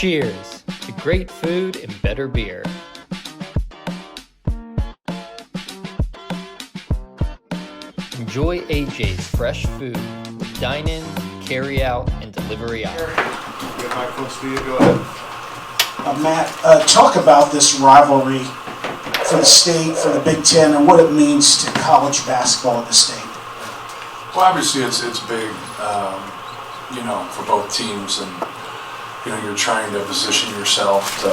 Cheers to great food and better beer. Enjoy AJ's fresh food with dine-in, carry-out, and delivery options. Get microphones to you. Go ahead. Matt, talk about this rivalry for the state, for the Big Ten, and what it means to college basketball at the state. Well, obviously it's big, for both teams, and you're trying to position yourself to,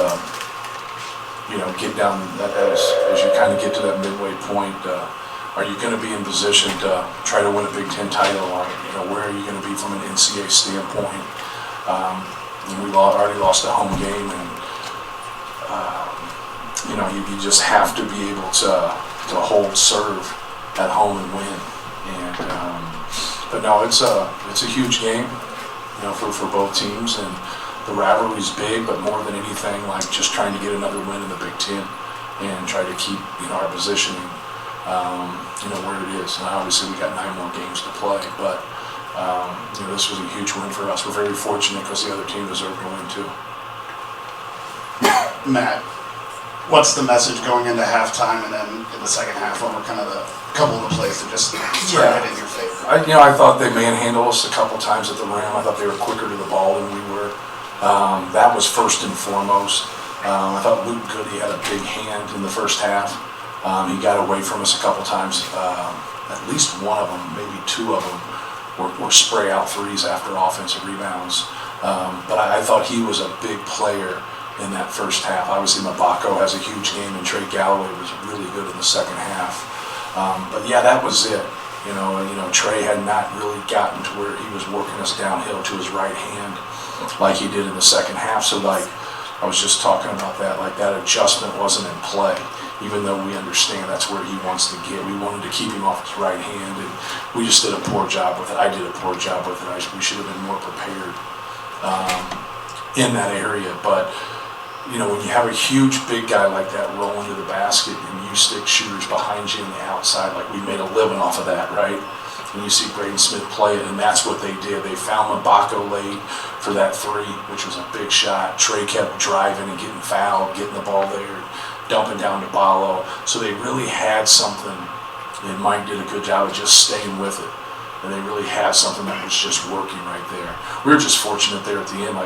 get down as you kind of get to that midway point. Are you going to be in position to try to win a Big Ten title? Or, where are you going to be from an NCAA standpoint? We've already lost a home game, and you just have to be able to hold serve at home and win. And but no, it's a huge game, for both teams, and the rivalry's big. But more than anything, like just trying to get another win in the Big Ten and try to keep our positioning. Where it is. And obviously we got 9 more games to play, but this was a huge win for us. We're very fortunate because the other team deserved to win too. Matt, what's the message going into halftime and then in the second half when we're kind of a couple of the plays that just turn it in your favor? I thought they manhandled us a couple times at the rim. I thought they were quicker to the ball than we were. That was first and foremost. I thought Luke Goody had a big hand in the first half. He got away from us a couple times. At least one of them, maybe 2 of them, were spray out threes after offensive rebounds. But I thought he was a big player in that first half. Obviously, Mabako has a huge game, and Trey Galloway was really good in the second half. But yeah, that was it. Trey had not really gotten to where he was working us downhill to his right hand like he did in the second half. So I was just talking about that, that adjustment wasn't in play. Even though we understand that's where he wants to get. We wanted to keep him off his right hand, and we just did a poor job with it. I did a poor job with it. We should have been more prepared in that area. But, when you have a huge big guy like that roll into the basket and you stick shooters behind you on the outside, like we made a living off of that, right? And you see Braden Smith play it, and that's what they did. They found Mabako late for that 3, which was a big shot. Trey kept driving and getting fouled, getting the ball there, dumping down to Ballo. So they really had something, and Mike did a good job of just staying with it. And they really had something that was just working right there. We were just fortunate there at the end.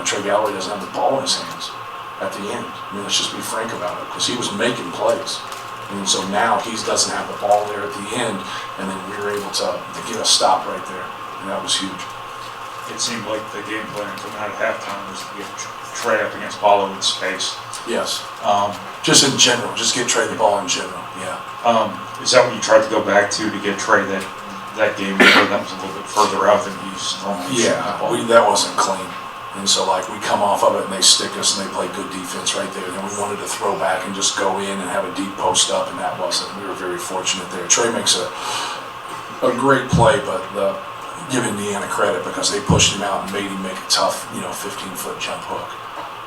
Trey Galloway doesn't have the ball in his hands at the end. Let's just be frank about it, because he was making plays. And so now he doesn't have the ball there at the end, and then we were able to get a stop right there, and that was huge. It seemed like the game plan coming out of halftime was to get Trey up against Ballo in space. Yes. Just in general, just get Trey the ball in general, yeah. Is that what you tried to go back to get Trey that game where that was a little bit further out than he used to normally shoot the ball? That wasn't clean. And so we come off of it and they stick us and they play good defense right there. Then we wanted to throw back and just go in and have a deep post up, and that wasn't. We were very fortunate there. Trey makes a great play, but give Indiana credit because they pushed him out and made him make a tough, 15-foot jump hook.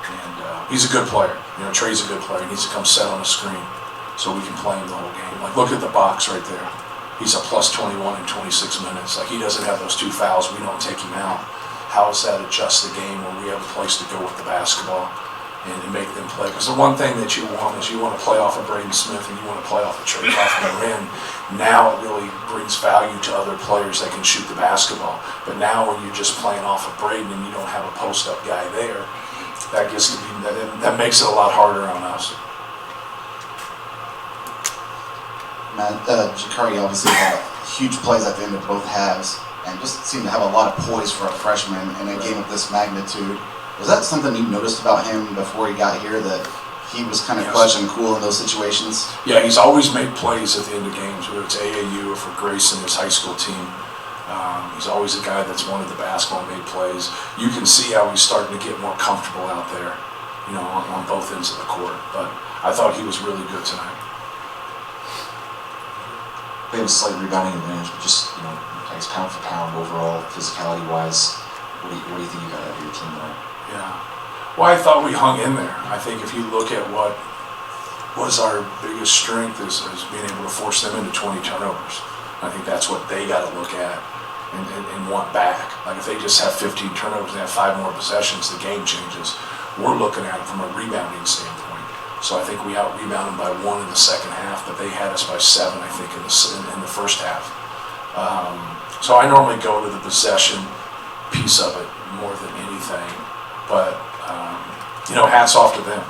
And he's a good player. Trey's a good player. He needs to come set on the screen so we can play him the whole game. Look at the box right there. He's a plus 21 in 26 minutes. He doesn't have those 2 fouls. We don't take him out. How does that adjust the game when we have a place to go with the basketball and make them play? Because the one thing that you want is you want to play off of Braden Smith and you want to play off of Trey Kaufman rim. Now it really brings value to other players that can shoot the basketball. But now when you're just playing off of Braden and you don't have a post-up guy there, that gets to be that makes it a lot harder on us. Matt, Jakari obviously had huge plays at the end of both halves and just seemed to have a lot of poise for a freshman in a game of this magnitude. Was that something you noticed about him before he got here, that he was kind of clutch and cool in those situations? Yeah, he's always made plays at the end of games, whether it's AAU or for Grayson, his high school team. He's always a guy that's wanted the basketball and made plays. You can see how he's starting to get more comfortable out there, on both ends of the court. But I thought he was really good tonight. They have a slight rebounding advantage, but just, I guess pound for pound overall, physicality-wise, what do you think you got out of your team tonight? Yeah. Well, I thought we hung in there. I think if you look at what was our biggest strength is being able to force them into 20 turnovers. I think that's what they got to look at. and want back. Like if they just have 15 turnovers and have 5 more possessions, the game changes. We're looking at it from a rebounding standpoint. So I think we out-rebounded by 1 in the second half, but they had us by 7, I think, in the first half. So I normally go to the possession piece of it more than anything. But, hats off to them.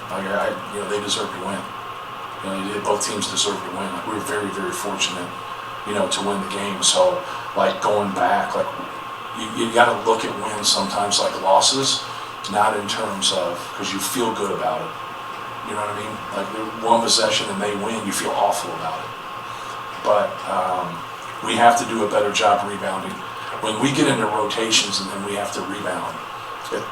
They deserve to win. Both teams deserve to win. Like, we were very, very fortunate, to win the game. So, like, going back, like, you got to look at wins sometimes like losses, not in terms of, because you feel good about it. You know what I mean? Like, one possession and they win, you feel awful about it. But we have to do a better job rebounding. When we get into rotations and then we have to rebound,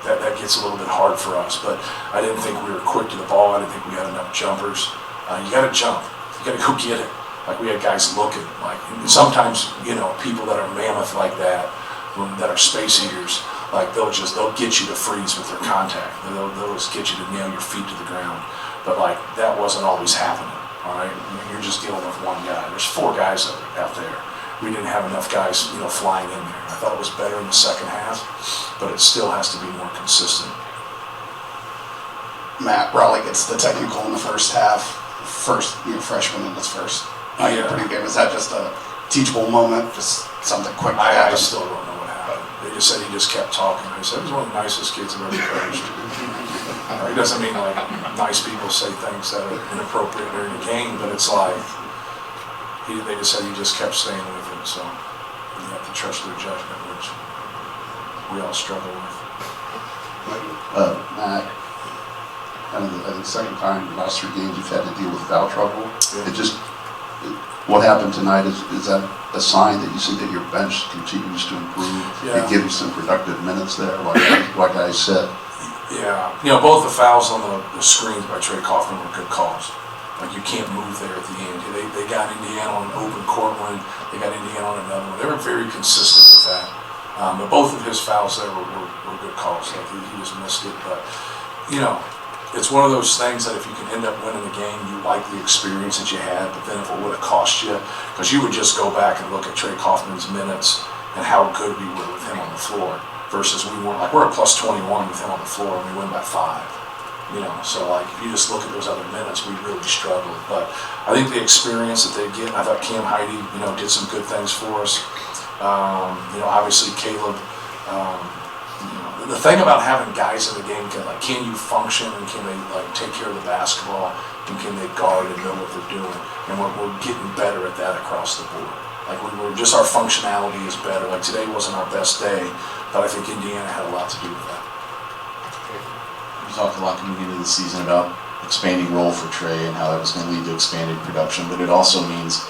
that gets a little bit hard for us. But I didn't think we were quick to the ball. I didn't think we had enough jumpers. You got to jump. You got to go get it. Like, we had guys looking. Like, sometimes, people that are mammoth like that are space eaters, like they'll get you to freeze with their contact. They'll just get you to nail your feet to the ground. But like, that wasn't always happening. All right, you're just dealing with one guy. There's 4 guys out there. We didn't have enough guys, flying in there. I thought it was better in the second half, but it still has to be more consistent. Matt Raleigh gets the technical in the first half. Freshman in his first Purdue game. Is that just a teachable moment? Just something quick? I still don't know what happened. They just said he just kept talking. I said he was one of the nicest kids I've ever coached. It doesn't mean like nice people say things that are inappropriate during the game, but it's like they just said he just kept staying with him. So you have to trust their judgment, which we all struggle with. Matt, the second time in the last 3 games you've had to deal with foul trouble. Yeah. What happened tonight, is that a sign that you see that your bench continues to improve? Yeah. You give you some productive minutes there, like I said. Yeah, both the fouls on the screens by Trey Kaufman were good calls. Like, you can't move there at the end. They got Indiana on an open court one. They got Indiana on another one. They were very consistent with that. But both of his fouls there were good calls. Like, he just missed it. But, it's one of those things that if you can end up winning the game, you like the experience that you had, but then if it would have cost you, because you would just go back and look at Trey Kaufman's minutes and how good we were with him on the floor versus we weren't. Like, we're at plus 21 with him on the floor and we win by 5. So like, if you just look at those other minutes, we really struggled. But I think the experience that they get, I thought Cam Heide, did some good things for us. Obviously Caleb. The thing about having guys in the game, can you function and can they take care of the basketball and can they guard and know what they're doing? And we're getting better at that across the board. Like, we're just, our functionality is better. Like, today wasn't our best day, but I think Indiana had a lot to do with that. You talked a lot coming into the season about expanding role for Trey and how that was going to lead to expanded production, but it also means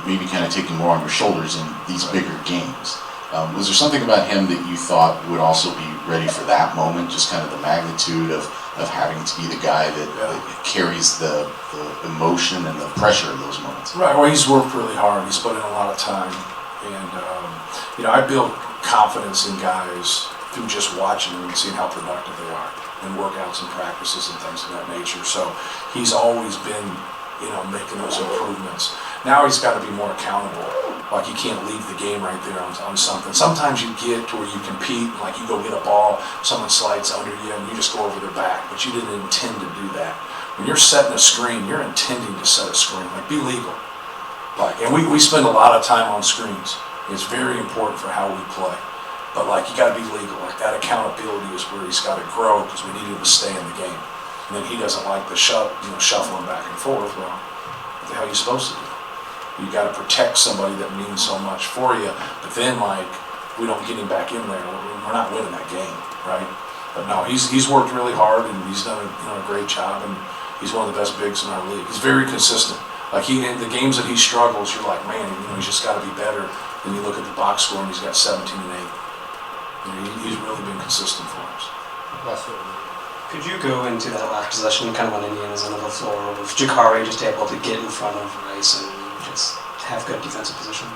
maybe kind of taking more on your shoulders in these bigger games. Was there something about him that you thought would also be ready for that moment, just kind of the magnitude of having to be the guy that carries the emotion and the pressure in those moments? Right, well, he's worked really hard. He's put in a lot of time. And, I build confidence in guys through just watching them and seeing how productive they are in workouts and practices and things of that nature. So he's always been, making those improvements. Now he's got to be more accountable. Like, you can't leave the game right there on something. Sometimes you get to where you compete, like you go get a ball, someone slides under you, and you just go over their back, but you didn't intend to do that. When you're setting a screen, you're intending to set a screen. Like, be legal. And we spend a lot of time on screens. It's very important for how we play. But, you got to be legal. Like, that accountability is where he's got to grow because we need him to stay in the game. And then he doesn't like the shuffling back and forth. Well, what the hell are you supposed to do? You got to protect somebody that means so much for you, but then we don't get him back in there. We're not winning that game, right? But no, he's worked really hard and he's done a great job, and he's one of the best bigs in our league. He's very consistent. Like, in the games that he struggles, you're like, man, he's just got to be better. Then you look at the box score and he's got 17 and 8. He's really been consistent for us. Could you go into that last possession, kind of when Indiana's on the floor, with Jakari just able to get in front of Rice and just have good defensive position?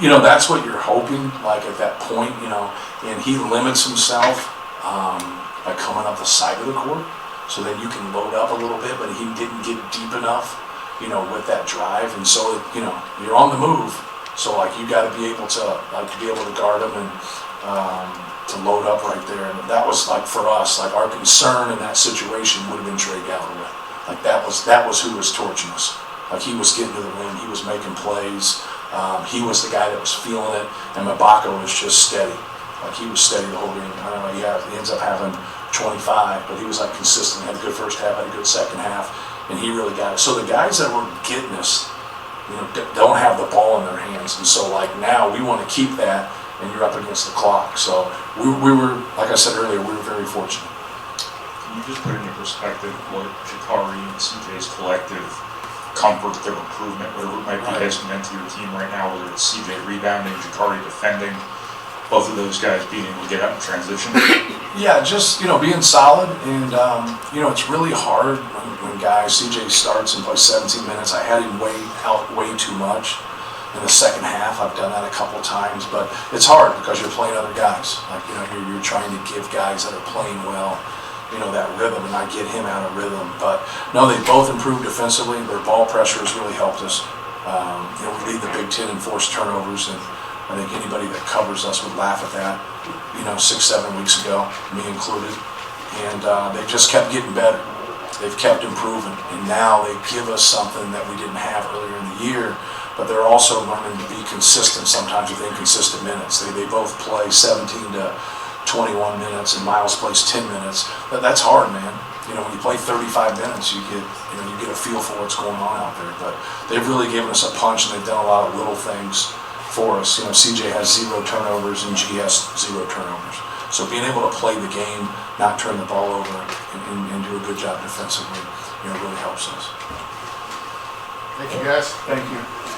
That's what you're hoping, at that point, and he limits himself by coming up the side of the court, so then you can load up a little bit, but he didn't get deep enough, with that drive, and so, you're on the move, So like you got to be able to guard them and to load up right there. And that was like for us, like our concern in that situation would have been Trey Galloway. Like that was who was torching us. Like he was getting to the rim, he was making plays. He was the guy that was feeling it, and Mabako was just steady. Like he was steady the whole game. I don't know, he ends up having 25, but he was like consistent. Had a good first half, had a good second half, and he really got it. So the guys that were getting us, don't have the ball in their hands, and so like now we want to keep that, and you're up against the clock. So we were, like I said earlier, we were very fortunate. Can you just put into perspective what Jakari and CJ's collective comfort, their improvement, whatever it might be, has meant to your team right now, whether it's CJ rebounding, Jakari defending, both of those guys being able to get out in transition? Yeah, just, being solid, and, it's really hard when guys, CJ starts and plays 17 minutes. I had him out way too much in the second half. I've done that a couple times, but it's hard because you're playing other guys. Like, you're trying to give guys that are playing well, that rhythm, and I get him out of rhythm. But no, they both improved defensively. Their ball pressure has really helped us. We lead the Big Ten in forced turnovers, and I think anybody that covers us would laugh at that, 6-7 weeks ago, me included. And they just kept getting better. They've kept improving, and now they give us something that we didn't have earlier in the year, but they're also learning to be consistent sometimes with inconsistent minutes. They both play 17 to 21 minutes, and Miles plays 10 minutes. That's hard, man. When you play 35 minutes, you get a feel for what's going on out there. But they've really given us a punch, and they've done a lot of little things for us. CJ has 0 turnovers, and G has 0 turnovers. So being able to play the game, not turn the ball over, and do a good job defensively, really helps us. Thank you, guys. Thank you.